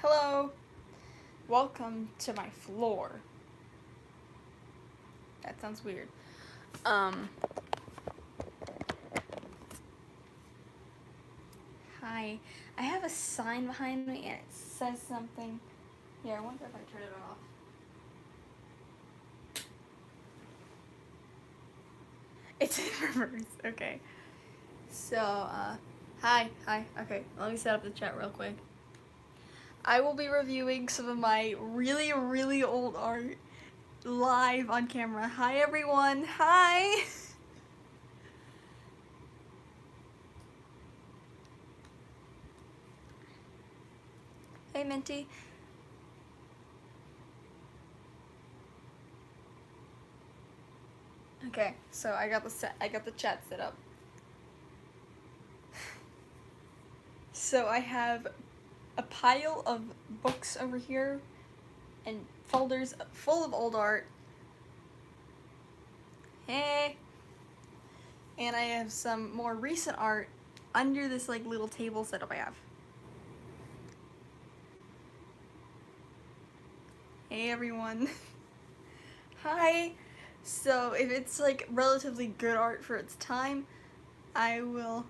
Hello, welcome to my floor. That sounds weird. Hi. I have a sign behind me and it says something. Here, I wonder if I turn it off. It's in reverse, okay. So, hi, okay, let me set up the chat real quick. I will be reviewing some of my really old art live on camera. Hi everyone, hi! Hey Minty. Okay, so I got the chat set up. So I have a pile of books over here and folders full of old art. Hey! And I have some more recent art under this like little table setup I have. Hey everyone. Hi! So if it's like relatively good art for its time, I will...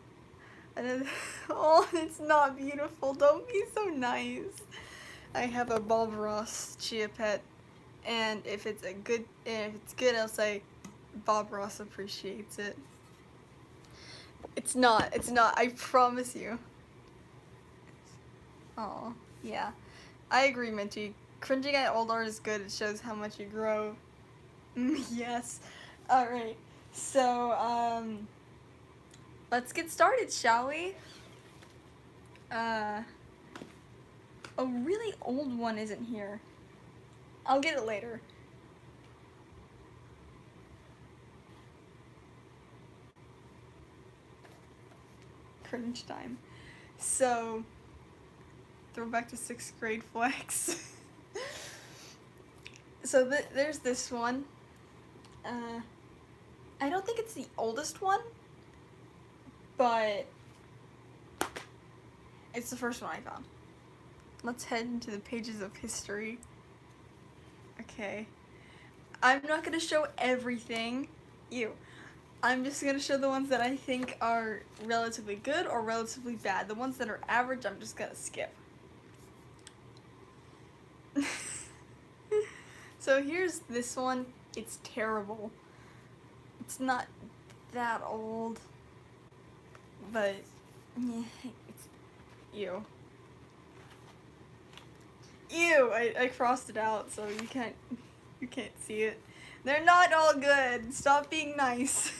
Oh, it's not beautiful. Don't be so nice. I have a Bob Ross Chia Pet, and if it's good, I'll say Bob Ross appreciates it. It's not, I promise you. Oh, yeah. I agree, Minty. Cringing at old art is good, it shows how much you grow. Yes. Alright, so, let's get started, shall we? A really old one isn't here. I'll get it later. Cringe time. So, throwback to 6th grade flex. So there's this one. I don't think it's the oldest one, but it's the first one I found. Let's head into the pages of history. Okay. I'm not gonna show everything. Ew. I'm just gonna show the ones that I think are relatively good or relatively bad. The ones that are average, I'm just gonna skip. So here's this one. It's terrible. It's not that old, but yeah, it's ew. Ew, I crossed it out so you can't see it. They're not all good. Stop being nice.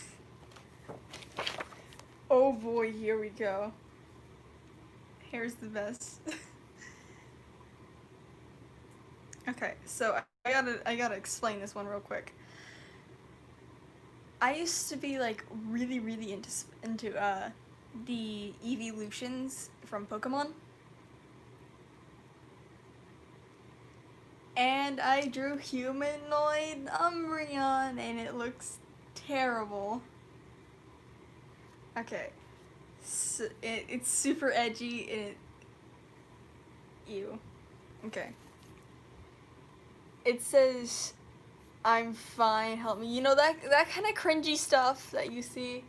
Oh boy, here we go. Hair's the best. Okay, so I gotta explain this one real quick. I used to be like really into the evolutions from Pokemon. And I drew humanoid Umbreon and it looks terrible. Okay. So it's super edgy and ew. Okay. It says, "I'm fine, help me." You know that kind of cringy stuff that you see.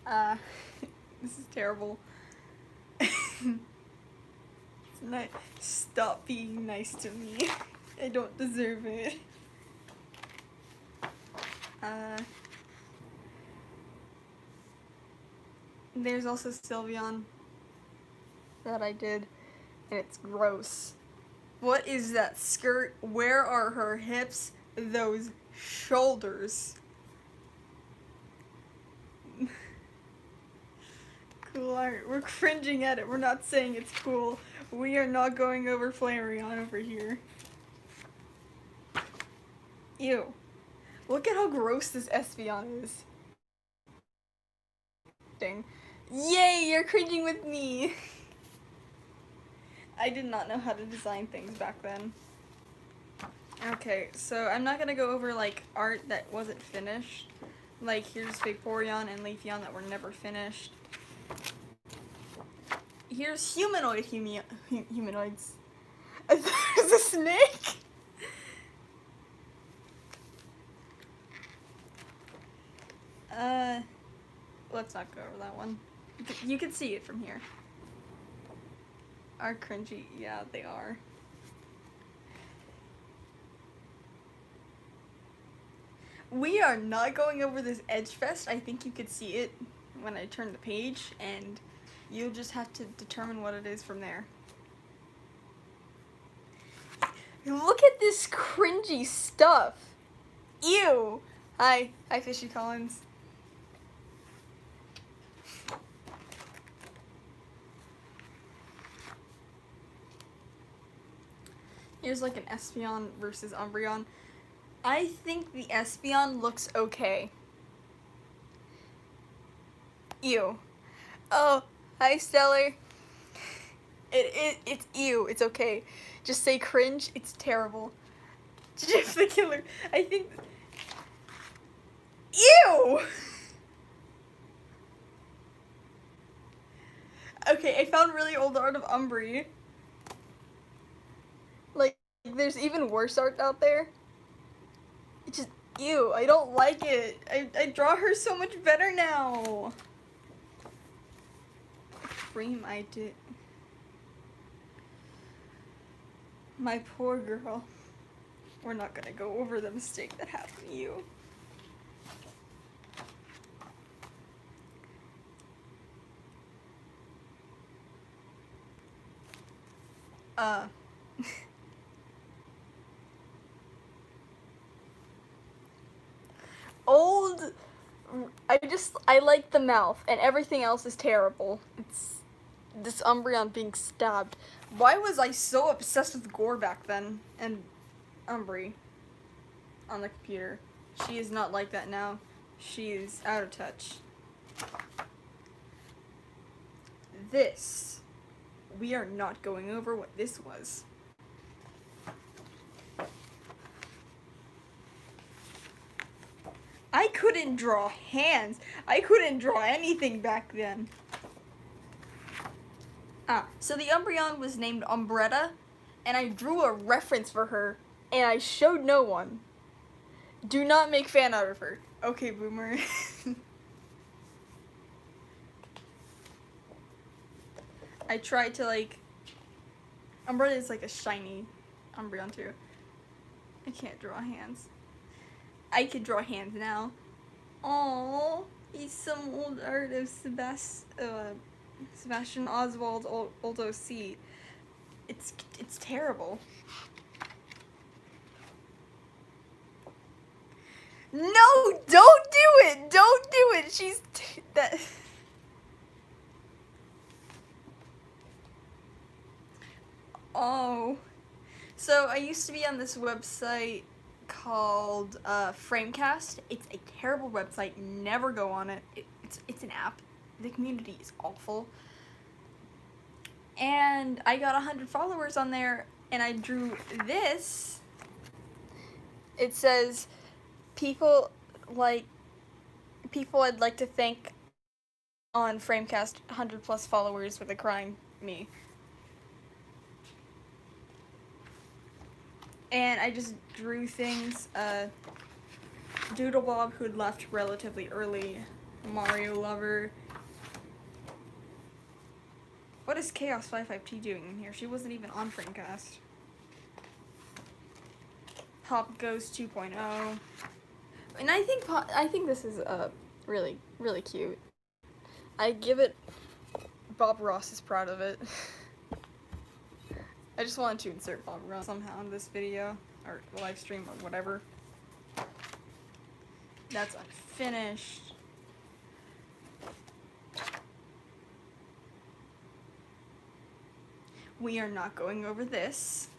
This is terrible. Stop being nice to me. I don't deserve it. There's also Sylveon that I did, and it's gross. What is that skirt? Where are her hips? Those shoulders. Cool art. We're cringing at it. We're not saying it's cool. We are not going over Flareon over here. Ew. Look at how gross this Espeon is. Dang. Yay, you're cringing with me! I did not know how to design things back then. Okay, so I'm not gonna go over like art that wasn't finished. Like here's Vaporeon and Leafeon that were never finished. here's humanoids. There's a snake. Let's not go over that one. You can see it from here. Are cringy? Yeah, they are. We are not going over this Edge Fest. I think you could see it when I turn the page, and you'll just have to determine what it is from there. Look at this cringy stuff. Ew. Hi, Fishy Collins. Here's like an Espeon versus Umbreon. I think the Espeon looks okay. Ew. Oh, hi Stellar. It's ew. It's okay. Just say cringe. It's terrible. Jeff the Killer. I think. Ew. Okay, I found really old art of Umbri. Like, there's even worse art out there. It's just, ew, I don't like it. I draw her so much better now. Cream I did. My poor girl. We're not gonna go over the mistake that happened to you. Old, I like the mouth, and everything else is terrible. It's this Umbreon being stabbed. Why was I so obsessed with Gore back then, and Umbri on the computer? She is not like that now. She is out of touch. This, we are not going over what this was. I couldn't draw hands. I couldn't draw anything back then. So the Umbreon was named Umbretta, and I drew a reference for her, and I showed no one. Do not make fan out of her. Okay, Boomer. I tried to, like... Umbretta is like a shiny Umbreon, too. I can't draw hands. I can draw hands now. Aww, he's some old art of Sebastian Oswald old OC. It's terrible. No, don't do it! Don't do it! She's that. Oh, so I used to be on this website called Framecast. It's a terrible website. Never go on it. It's an app. The community is awful. And I got 100 followers on there, and I drew this. It says, people I'd like to thank on Framecast, 100 plus followers with a crying me. And I just drew things, Doodle Bob, who had left relatively early, Mario Lover. What is Chaos 55T doing in here? She wasn't even on Framecast. Hop Goes 2.0. And I think this is really, really cute. I give it, Bob Ross is proud of it. I just wanted to insert Bob Ross somehow in this video, or live stream, or whatever. That's unfinished. We are not going over this.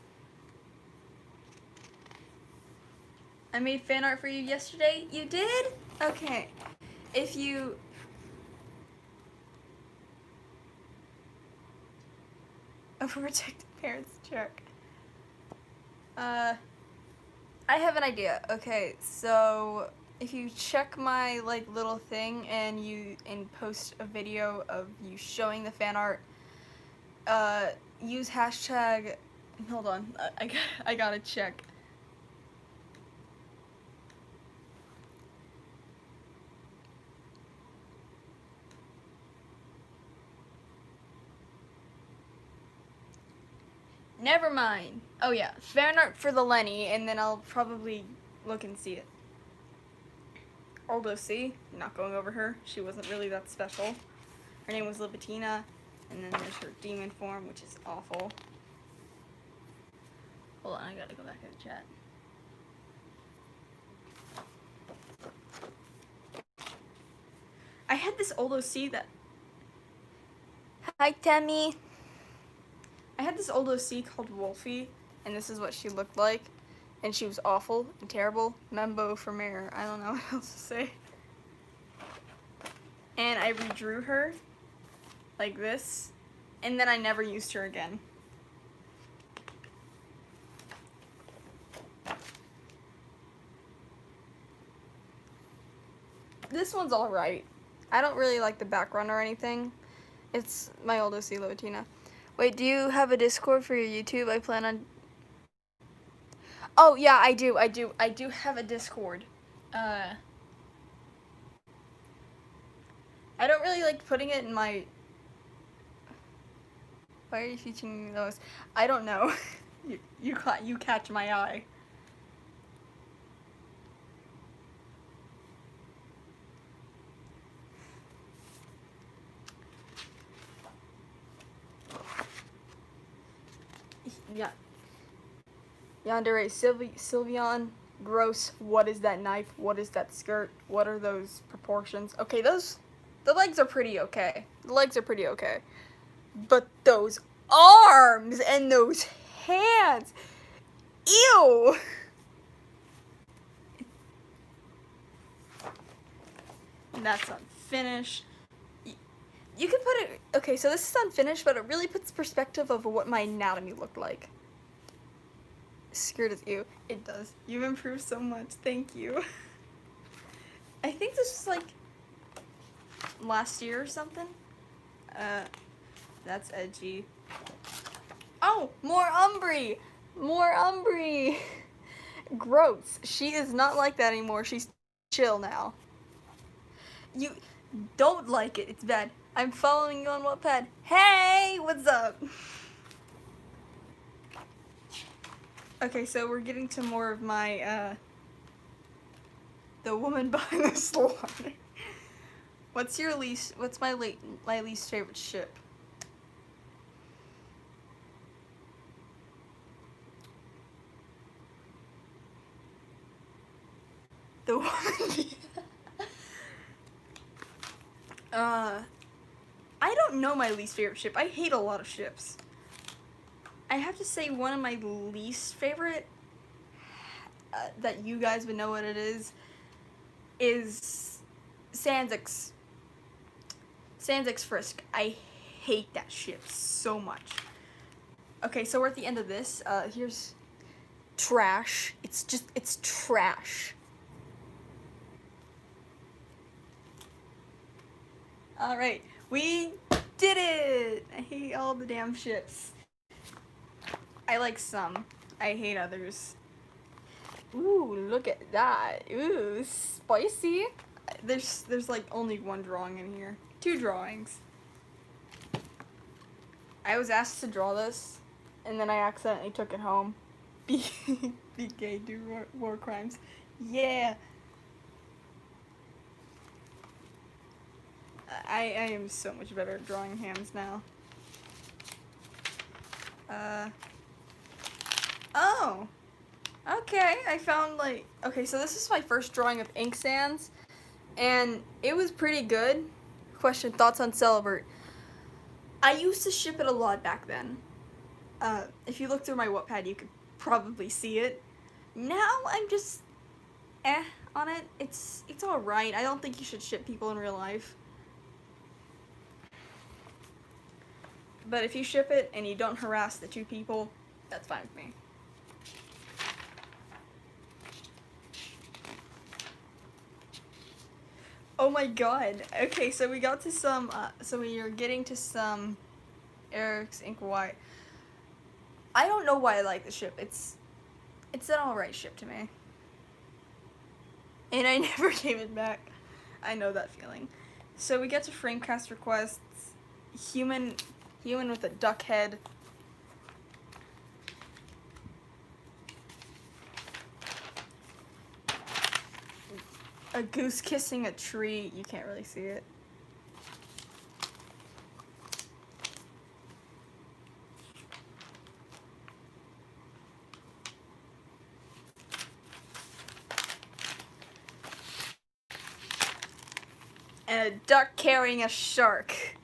I made fan art for you yesterday. You did? Okay. If you... Overprotective parents jerk. I have an idea. Okay, so if you check my little thing and post a video of you showing the fan art, use hashtag, hold on, I gotta check. Never mind. Oh yeah, fan art for the Lenny, and then I'll probably look and see it. Although, see, not going over her. She wasn't really that special. Her name was Libitina, and then there's her demon form, which is awful. Hold on, I gotta go back to the chat. I had this old OC that... Hi, Tammy. I had this old OC called Wolfie, and this is what she looked like. And she was awful and terrible. Membo for mayor. I don't know what else to say. And I redrew her like this, and then I never used her again. This one's alright. I don't really like the background or anything. It's my old OC Lotina. Wait, do you have a Discord for your YouTube? I plan on... Oh, yeah, I do have a Discord. I don't really like putting it in my... Why are you teaching me those? I don't know. you catch my eye. Yeah. Yandere, Sylveon, gross. What is that knife? What is that skirt? What are those proportions? Okay, the legs are pretty okay. The legs are pretty okay. But those arms and those hands, ew! That's unfinished. You can put it, okay, so this is unfinished, but it really puts perspective of what my anatomy looked like. Skirt is ew. It does. You've improved so much. Thank you. I think this was like last year or something. That's edgy. Oh, more Umbri! More Umbri! Gross. She is not like that anymore. She's chill now. You don't like it. It's bad. I'm following you on Wattpad. Hey, what's up? Okay, so we're getting to more of my, the woman behind the slaughter. What's my least favorite ship? The woman I don't know my least favorite ship. I hate a lot of ships. I have to say one of my least favorite, that you guys would know what it is Sanzix. Sanzix Frisk. I hate that ship so much. Okay, so we're at the end of this. Here's trash. It's trash. Alright, we did it! I hate all the damn ships. I like some. I hate others. Ooh, look at that. Ooh, spicy. There's like only one drawing in here. 2 drawings. I was asked to draw this, and then I accidentally took it home. Be gay, do war crimes. Yeah! I am so much better at drawing hands now. Oh! Okay, I found like... Okay, so this is my first drawing of ink sands, and it was pretty good. Question, thoughts on Celibert? I used to ship it a lot back then. If you look through my Wattpad, you could probably see it. Now, I'm just... on it. It's alright. I don't think you should ship people in real life. But if you ship it and you don't harass the 2 people, that's fine with me. Oh my god. Okay, so we got to some, so we are getting to some Eric's Ink White. I don't know why I like the ship. It's an alright ship to me. And I never gave it back. I know that feeling. So we get to framecast requests. Human with a duck head. A goose kissing a tree. You can't really see it. And a duck carrying a shark.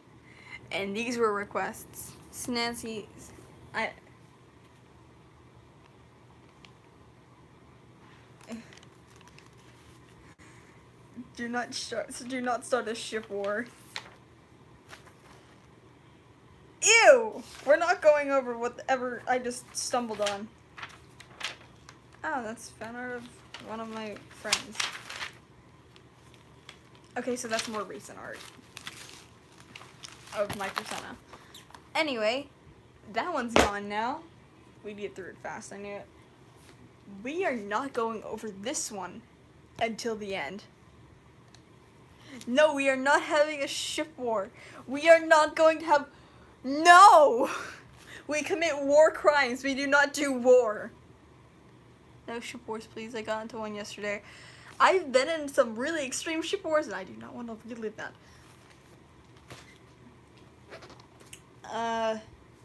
And these were requests. Snazzy. Do not start a ship war. Ew! We're not going over whatever I just stumbled on. Oh, that's fan art of one of my friends. Okay, so that's more recent art of my persona. Anyway, that one's gone now. We get through it fast, I knew it. We are not going over this one until the end. No, we are not having a ship war. We are not going to have... No! We commit war crimes. We do not do war. No ship wars, please. I got into one yesterday. I've been in some really extreme ship wars, and I do not want to relive that.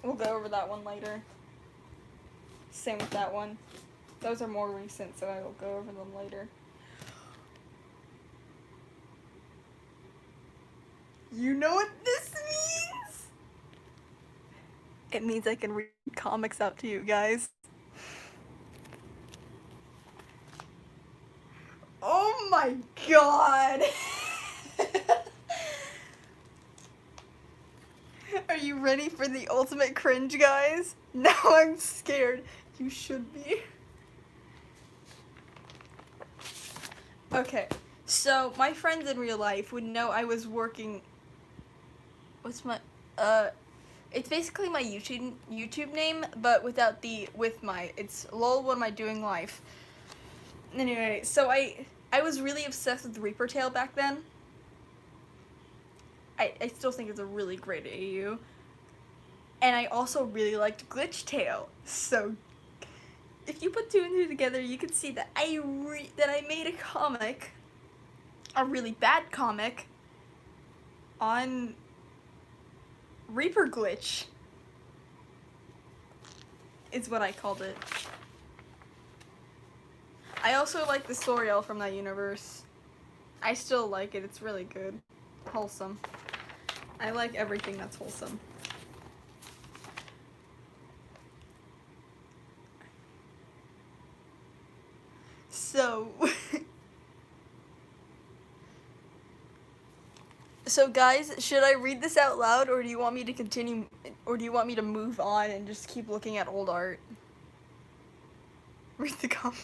We'll go over that one later. Same with that one. Those are more recent, so I will go over them later. You know what this means? It means I can read comics out to you guys. Oh my god! Are you ready for the ultimate cringe, guys? Now I'm scared. You should be. Okay, so my friends in real life would know I was working... What's my... It's basically my YouTube name, but without the... It's lol, what am I doing life? Anyway, so I was really obsessed with Reaper Tail back then. I still think it's a really great AU. And I also really liked Glitch Tail. So if you put two and two together, you can see that I made a comic, a really bad comic, on Reaper Glitch, is what I called it. I also like the Soriel from that universe. I still like it. It's really good. Wholesome. I like everything that's wholesome. So... So guys, should I read this out loud, or do you want me to continue, or do you want me to move on and just keep looking at old art? Read the comic.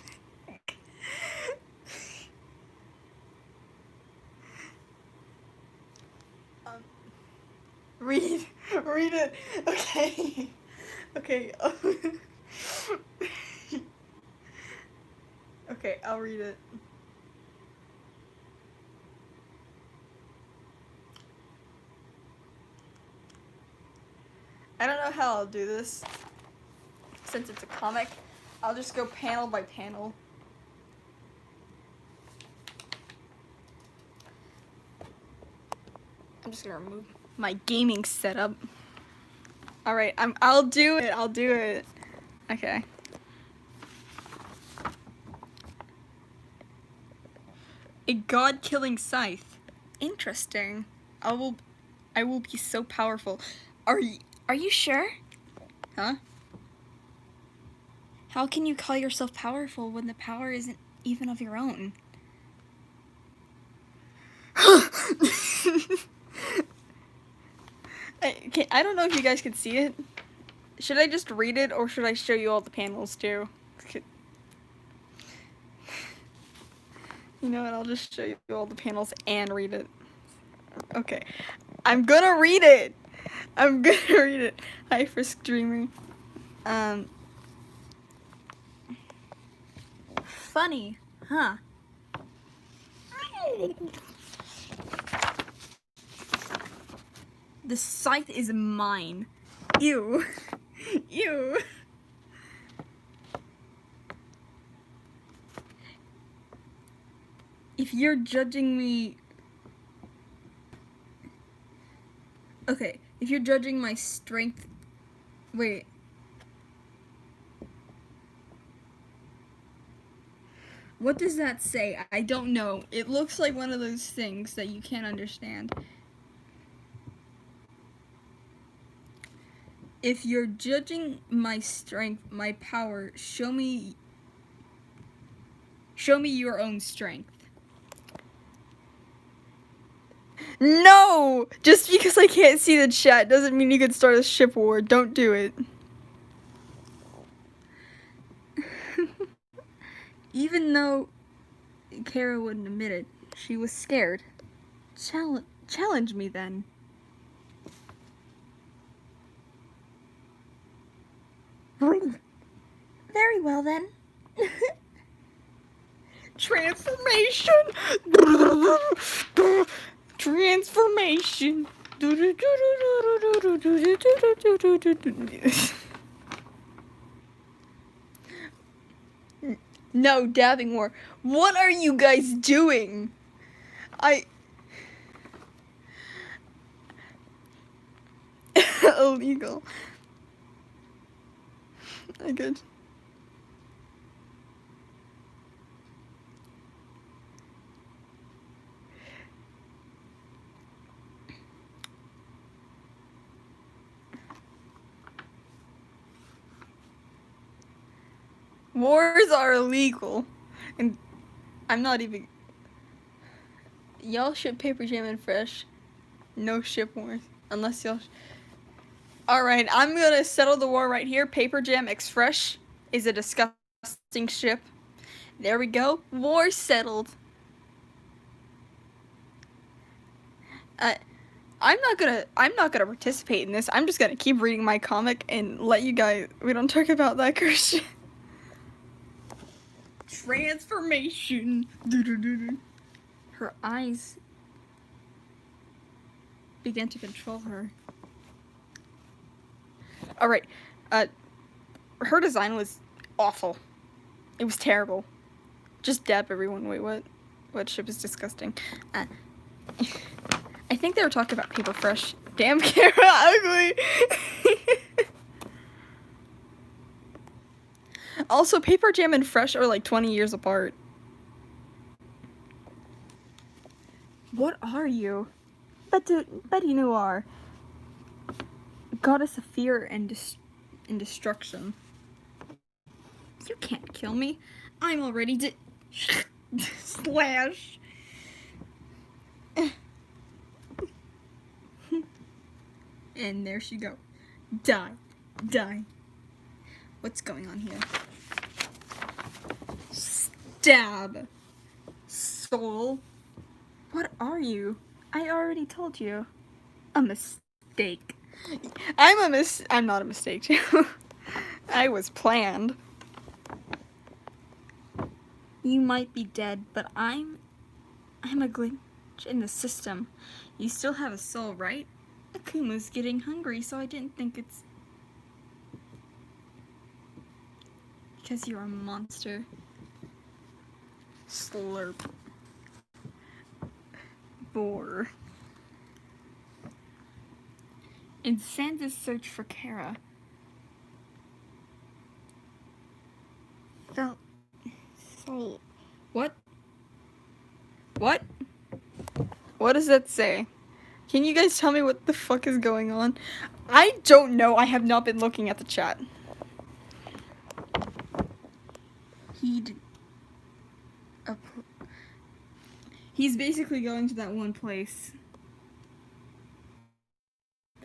Read it. Okay. Okay. Okay, I'll read it. I don't know how I'll do this, since it's a comic. I'll just go panel by panel. I'm just gonna remove my gaming setup. Alright, I'll do it. Okay. A god-killing scythe. Interesting. I will be so powerful. Are you sure? Huh? How can you call yourself powerful when the power isn't even of your own? I don't know if you guys can see it. Should I just read it, or should I show you all the panels too? You know what, I'll just show you all the panels and read it. Okay. I'm gonna read it! I'm gonna read it. Hi, Frisk Dreamer. Funny, huh? The scythe is mine. Ew. Ew. If you're judging me... Okay, if you're judging my strength... Wait. What does that say? I don't know. It looks like one of those things that you can't understand. If you're judging my strength, my power, show me your own strength. No! Just because I can't see the chat doesn't mean you can start a ship war. Don't do it. Even though Kara wouldn't admit it, she was scared. Challenge me then. Very well then. Transformation! Transformation! No, dabbing war. What are you guys doing? Illegal. I could. Wars are illegal. And I'm not even... Y'all ship Paper Jam and Fresh. No ship wars. Unless y'all... Alright, I'm gonna settle the war right here. Paper Jam X Fresh is a disgusting ship. There we go. War settled. I'm not gonna participate in this. I'm just gonna keep reading my comic and let you guys... We don't talk about that Christian. Transformation. Her eyes began to control her. Alright, her design was awful. It was terrible. Just dab everyone. Wait, what? What ship is disgusting? I think they were talking about Paper Fresh. Damn, Kara, ugly! Also, Paper Jam and Fresh are like 20 years apart. What are you? Betty Noir. Goddess of fear and destruction. You can't kill me. I'm already slash. And there she go. Die. Die. What's going on here? Stab. Soul. What are you? I already told you. A mistake. I'm not a mistake. I was planned. You might be dead, but I'm a glitch in the system. You still have a soul, right? Akuma's getting hungry, so I didn't think it's... Because you're a monster. Slurp. Boar. In Santa's search for Kara. Felt... Soul. What? What? What does that say? Can you guys tell me what the fuck is going on? I don't know. I have not been looking at the chat. He's basically going to that one place.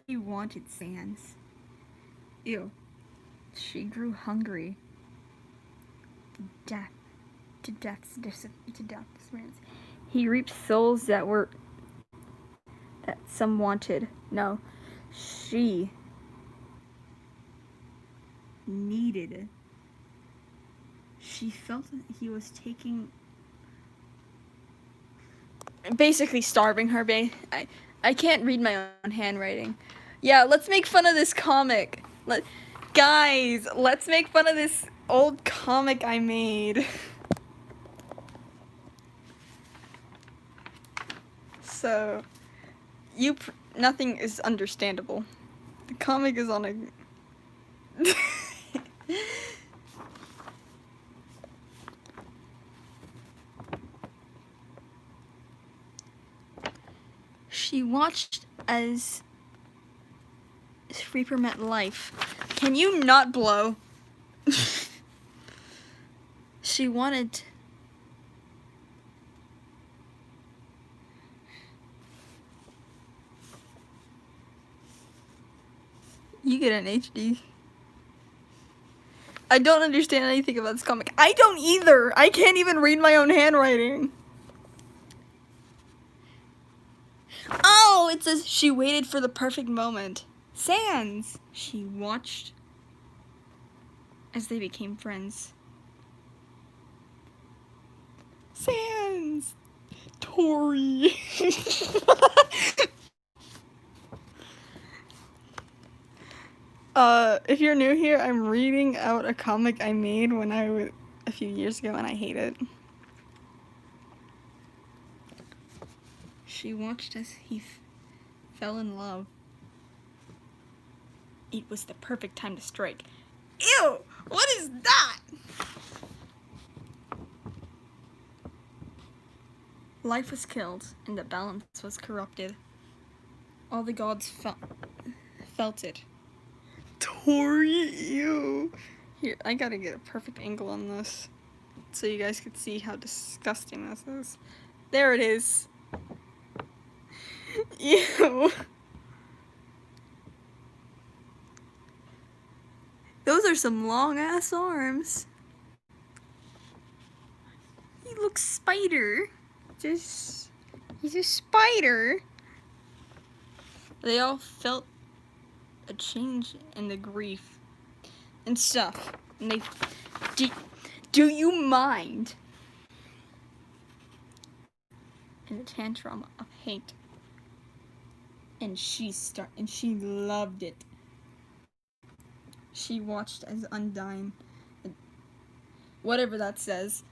He wanted Sans. Ew. She grew hungry. To death's experience. He reaped souls that some wanted. No. She needed. She felt he was taking. Basically starving her. I can't read my own handwriting. Yeah, let's make fun of this comic. Guys, let's make fun of this old comic I made. So, nothing is understandable. The comic is on a. She watched as Reaper met life. Can you not blow? She wanted. You get an HD. I don't understand anything about this comic. I don't either. I can't even read my own handwriting. Oh, it says she waited for the perfect moment. Sans. She watched as they became friends. Sans. Tori. If you're new here, I'm reading out a comic I made when I was a few years ago and I hate it. She watched as he fell in love. It was the perfect time to strike. Ew! What is that? Life was killed and the balance was corrupted. All the gods felt it. Tori, ew. Here, I gotta get a perfect angle on this so you guys could see how disgusting this is. There it is. Ew. Those are some long ass arms. He looks spider. He's a spider. They all felt a change in the grief and stuff. And they, do you mind? And a tantrum of hate. And she loved it. She watched as Undyne, whatever that says.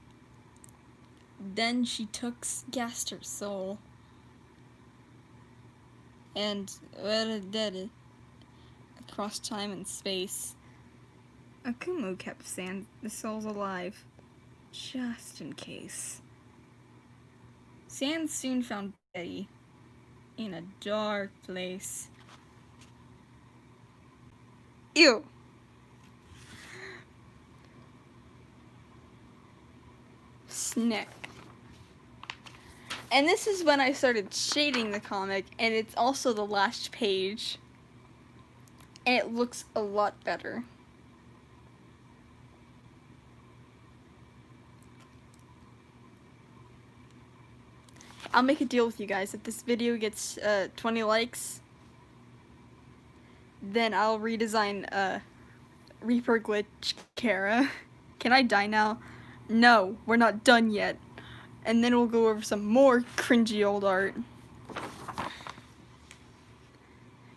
Then she gassed her soul. And did it across time and space. Akumu kept saying the soul's alive, just in case. Sans soon found Betty in a dark place. Ew. Snick. And this is when I started shading the comic, and it's also the last page. And it looks a lot better. I'll make a deal with you guys. If this video gets 20 likes, then I'll redesign Reaper Glitch Kara. Can I die now? No, we're not done yet. And then we'll go over some more cringy old art.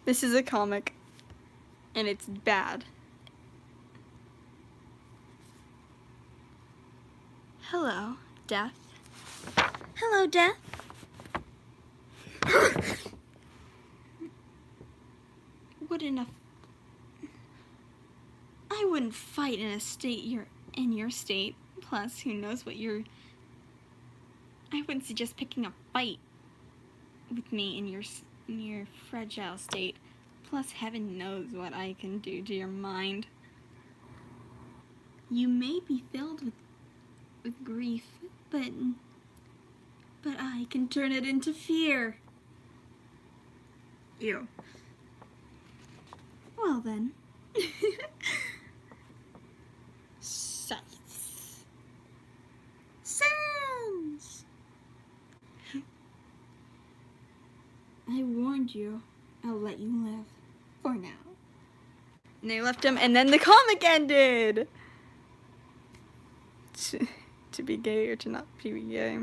This is a comic, and it's bad. Hello, Death. Hello, Death. I wouldn't fight in a state in your state. Plus, who knows what I wouldn't suggest picking a fight with me in your fragile state. Plus, heaven knows what I can do to your mind. You may be filled with grief, but I can turn it into fear. Ew. Well then. Scythes. Sans! I warned you. I'll let you live. And they left him, and then the comic ended. To be gay or to not be gay.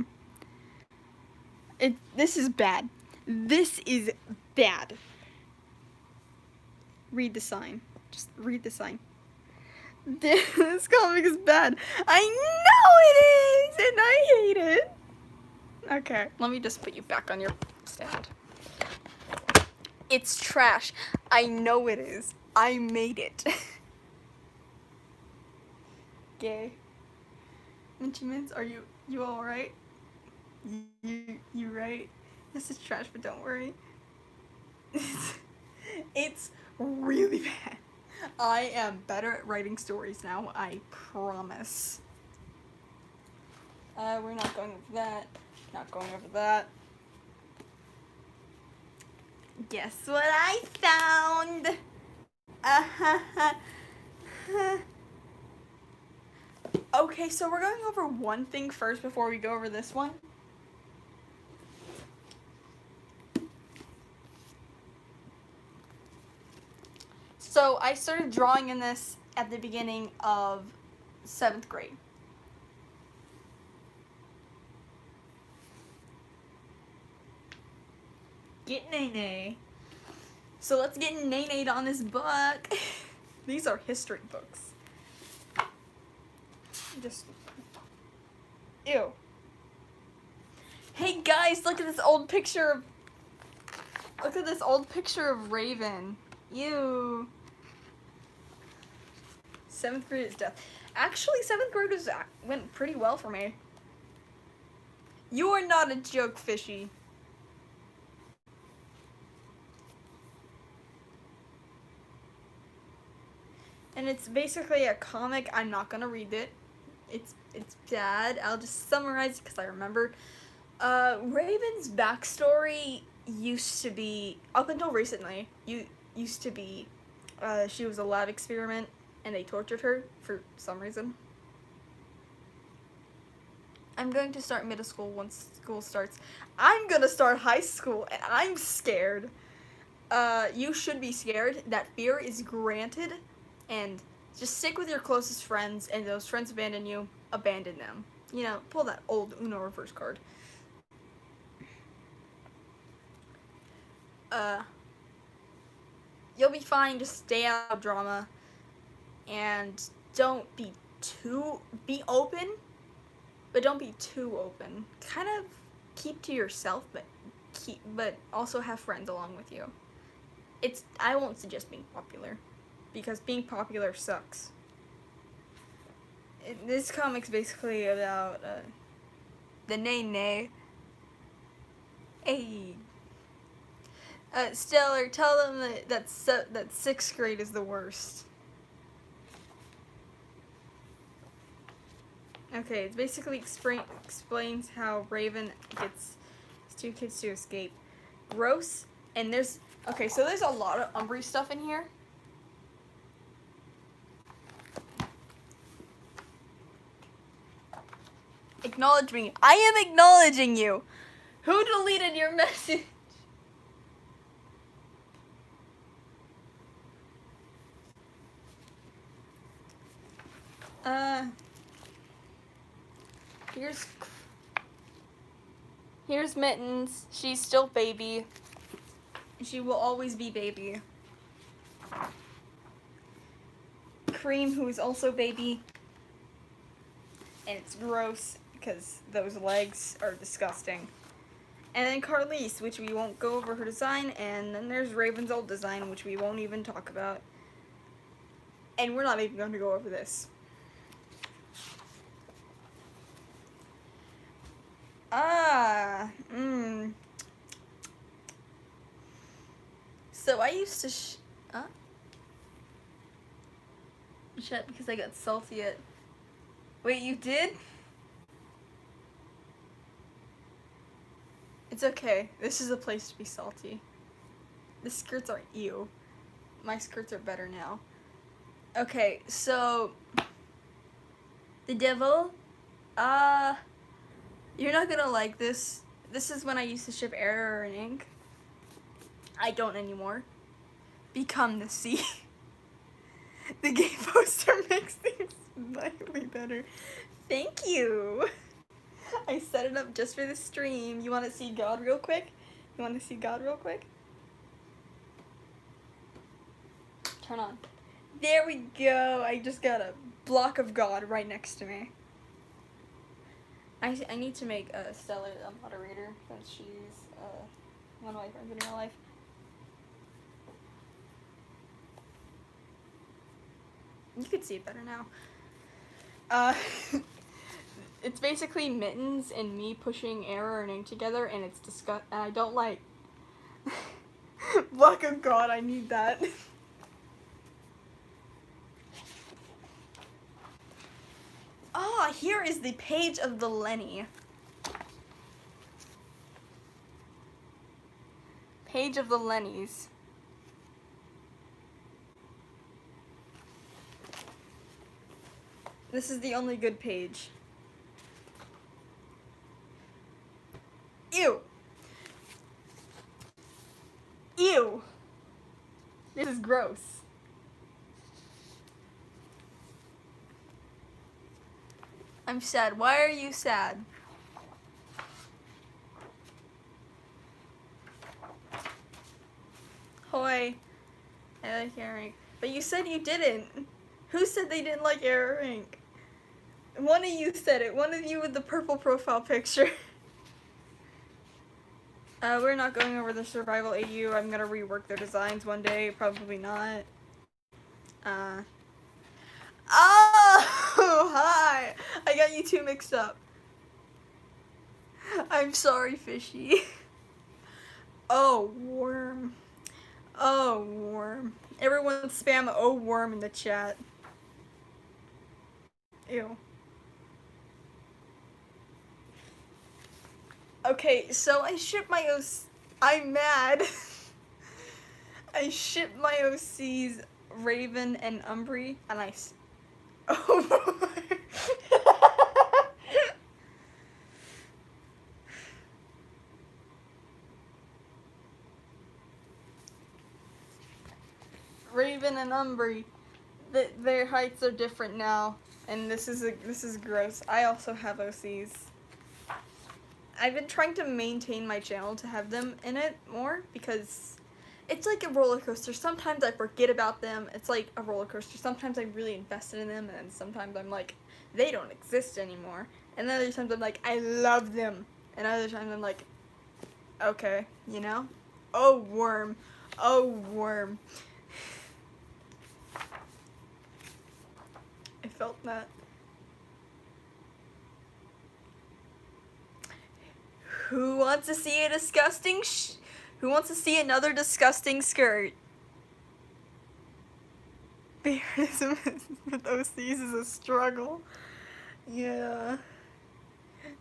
This is bad. This is bad. Read the sign. Just read the sign. This comic is bad. I know it is, and I hate it. Okay, let me just put you back on your stand. It's trash. I know it is. I made it. Gay. Minchimins, are you all right? You right? This is trash, but don't worry. It's really bad. I am better at writing stories now, I promise. We're not going over that. Not going over that. Guess what I found? Okay, so we're going over one thing first before we go over this one. So I started drawing in this at the beginning of 7th grade. Get Nene. So let's get Nene on this book. These are history books. Just ew. Hey guys, look at this old picture of Raven. Ew. 7th grade is death. Actually, 7th grade went pretty well for me. You are not a joke, Fishy. And it's basically a comic. I'm not gonna read it. It's bad. I'll just summarize it because I remember. Raven's backstory used to be, up until recently, used to be, she was a lab experiment and they tortured her for some reason. I'm going to start middle school once school starts. I'm gonna start high school and I'm scared. You should be scared. That fear is granted. And just stick with your closest friends, and those friends abandon you, abandon them. You know, pull that old Uno reverse card. You'll be fine, just stay out of drama. And don't be open, but don't be too open. Kind of keep to yourself, but also have friends along with you. I won't suggest being popular. Because being popular sucks. This comic's basically about the Nene. Hey, Stellar, tell them that 6th grade is the worst. Okay, it basically explains how Raven gets his 2 kids to escape. Gross, and there's a lot of Umbry stuff in here. Acknowledge me. I am acknowledging you. Who deleted your message? Here's Mittens. She's still baby. She will always be baby. Cream, who is also baby. And it's gross because those legs are disgusting. And then Carlise, which we won't go over her design, and then there's Raven's old design, which we won't even talk about. And we're not even going to go over this. So I used to shut because I got salty at... Wait, you did? It's okay. This is a place to be salty. The skirts are ew. My skirts are better now. Okay, so... The devil? You're not gonna like this. This is when I used to ship error and ink. I don't anymore. Become the sea. The gay poster makes things slightly better. Thank you. I set it up just for the stream. You want to see God real quick? You want to see God real quick? Turn on. There we go. I just got a block of God right next to me. I need to make Stella a moderator since she's one of my friends in real life. You could see it better now. It's basically Mittens and me pushing error and ink together, and it's and I don't like. Block of God, I need that. Ah, here is the page of the Lenny. Page of the Lennies. This is the only good page. Ew. Ew. This is gross. I'm sad. Why are you sad? Hoy. I like error ink. But you said you didn't. Who said they didn't like error ink? One of you said it. One of you with the purple profile picture. We're not going over the survival AU. I'm gonna rework their designs one day. Probably not. Oh, hi! I got you two mixed up. I'm sorry, Fishy. Oh, worm. Oh, worm. Everyone spam oh, worm in the chat. Ew. Okay, so I shipped my I'm mad. I shipped my OCs Raven and Umbry, and oh boy. Raven and Umbry, their heights are different now, and this is gross. I also have OCs. I've been trying to maintain my channel to have them in it more because it's like a roller coaster. Sometimes I forget about them. It's like a roller coaster. Sometimes I'm really invested in them, and sometimes I'm like, they don't exist anymore. And then other times I'm like, I love them. And other times I'm like, okay, you know? Oh, worm. Oh, worm. I felt that. Who wants to see a disgusting who wants to see another disgusting skirt? Beardism with OCs is a struggle. Yeah.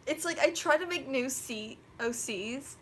It's like I try to make new OCs,